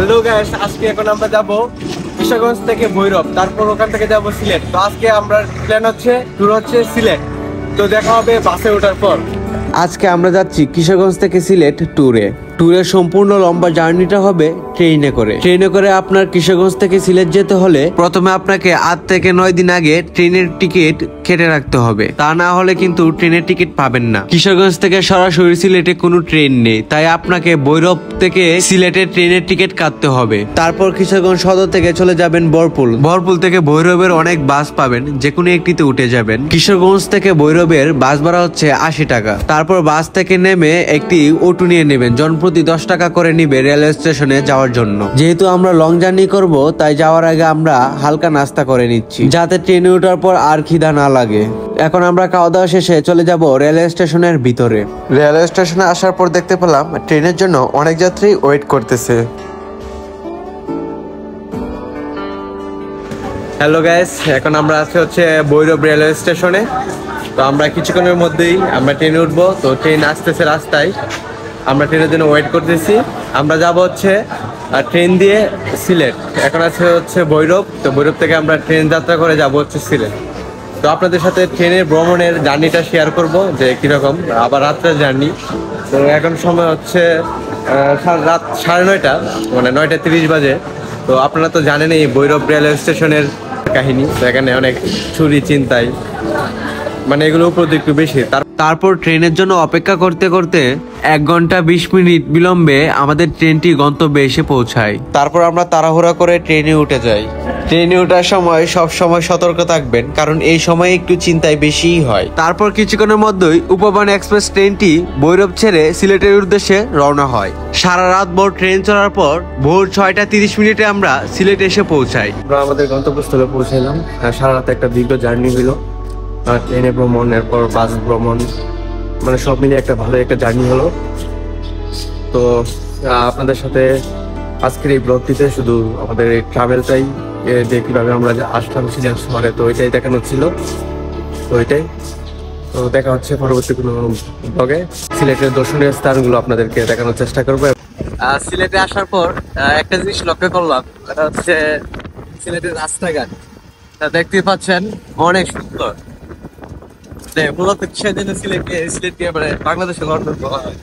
Hello guys, আজকে এখন আমরা যাব কিশোরগঞ্জ থেকে ভৈরব, তারপর ওখান থেকে যাব সিলেট। তো আজকে আমরা প্ল্যান হচ্ছে ট্যুর হচ্ছে সিলেট। তো দেখা হবে বাসে ওঠার পর। আজকে আমরা যাচ্ছি কিশোরগঞ্জ থেকে সিলেট ট্যুরের সম্পূর্ণ লম্বা জার্নিটা হবে ট্রেনে করে আপনার কিশোরগঞ্জ থেকে সিলেট যেতে হলে প্রথমে আপনাকে 8 থেকে 9 দিন আগে ট্রেনের টিকিট কেটে রাখতে হবে, তা না হলে কিন্তু ট্রেনের টিকিট পাবেন না। কিশোরগঞ্জ থেকে সরাসরি সিলেটে কোনো ট্রেন নেই, তাই আপনাকে ভৈরব থেকে সিলেটের ট্রেনের টিকিট কাটতে হবে। তারপর কিশোরগঞ্জ সদর থেকে চলে যাবেন বরপুল থেকে ভৈরবের অনেক বাস পাবেন, যে কোনো একটিতে উঠে যাবেন। কিশোরগঞ্জ থেকে ভৈরবের বাস ভাড়া হচ্ছে 80 টাকা। তারপর বাস থেকে নেমে একটি অটো নিয়ে নেবেন, জনপ্রতি 10 টাকা করে নিবে রেলওয়ে স্টেশনে যাওয়ার জন্য। যেহেতু আমরা লং জার্নি করব, তাই যাওয়ার আগে আমরা হালকা নাস্তা করে নিচ্ছি, যাতে ট্রেনে ওঠার পর আর খিদা না লাগে। এখন আমরা খাওয়া দাওয়া শেষে চলে যাব রেলওয়ে স্টেশনের ভিতরে। রেলওয়ে স্টেশনে আসার পর দেখতে পেলাম ট্রেনের জন্য অনেক যাত্রী ওয়েট করতেছে। হ্যালো গাইস, এখন আমরা আছি হচ্ছে ভৈরব রেলওয়ে স্টেশনে। তো আমরা কিছুক্ষণের মধ্যেই আমরা ট্রেনে উঠবো। তো ট্রেন আসতেছে রাস্তায়, আমরা ট্রেনের জন্য ওয়েট করতেছি। আমরা যাব হচ্ছে ট্রেন দিয়ে সিলেট। এখন আছে হচ্ছে ভৈরব। তো ভৈরব থেকে আমরা ট্রেন যাত্রা করে যাব হচ্ছে সিলেট। তো আপনাদের সাথে ট্রেনের ভ্রমণের জার্নিটা শেয়ার করব যে কীরকম, আবার রাত্রের জার্নি। তো এখন সময় হচ্ছে রাত 9:30, মানে 9:30 বাজে। তো আপনারা তো জানেন এই ভৈরব রেলওয়ে স্টেশনের কাহিনী। তো এখানে অনেক চুরি চিন্তাই, মানে এগুলো উপর একটু বেশি। তারপর ট্রেনের জন্য অপেক্ষা করতে করতে 1 ঘন্টা 20 মিনিট বিলম্বে আমাদের ট্রেনটি গন্তব্যে এসে পৌঁছায়। তারপর আমরা তাড়াহুড়া করে ট্রেনে উঠে যাই। ট্রেনে ওঠার সময় সব সময় সতর্ক থাকবেন, কারণ এই সময় একটু চিন্তায় বেশিই হয়। তারপর কিছুক্ষণের মধ্যেই উপবন এক্সপ্রেস ট্রেনটি ভৈরব ছেড়ে সিলেটের উদ্দেশ্যে রওনা হয়। সারা রাত ভোর ট্রেন চলার পর ভোর 6:30 মিনিটে আমরা সিলেট এসে পৌঁছাই। আমরা আমাদের গন্তব্যস্থলে পৌঁছাইলাম। সারা রাত একটা দীর্ঘ জার্নি হলো, ট্রেনে ভ্রমণ, এরপর বাস ভ্রমণ, মানে সব মিলিয়ে একটা ভালো একটা জার্নি হলো। তো আপনাদের সাথে আজকের এই ব্লগটিতে শুধু আমাদের এই ট্রাভেলটাই, যে কীভাবে আমরা আসলাম সিলেট শহরে, তো ওইটাই দেখানো ছিল। তো ওইটাই, তো দেখা হচ্ছে পরবর্তী কোনো ব্লগে। সিলেটের দর্শনীয় স্থানগুলো আপনাদেরকে দেখানোর চেষ্টা করবো। সিলেটে আসার পর একটা জিনিস লক্ষ্য করলাম, এটা হচ্ছে সিলেটের রাস্তাঘাট। তা দেখতে পাচ্ছেন অনেক সুন্দর। মূলত সেদিন সিলেটকে মানে বাংলাদেশের লন্ডন বলা হয়।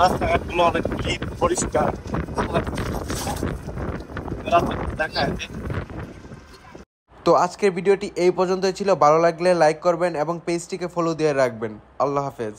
রাস্তাঘাটগুলো অনেক ক্লিন, পরিষ্কার। তো আজকের ভিডিওটি এই পর্যন্তই ছিল। ভালো লাগলে লাইক করবেন এবং পেজটিকে ফলো দিয়ে রাখবেন। আল্লাহ হাফেজ।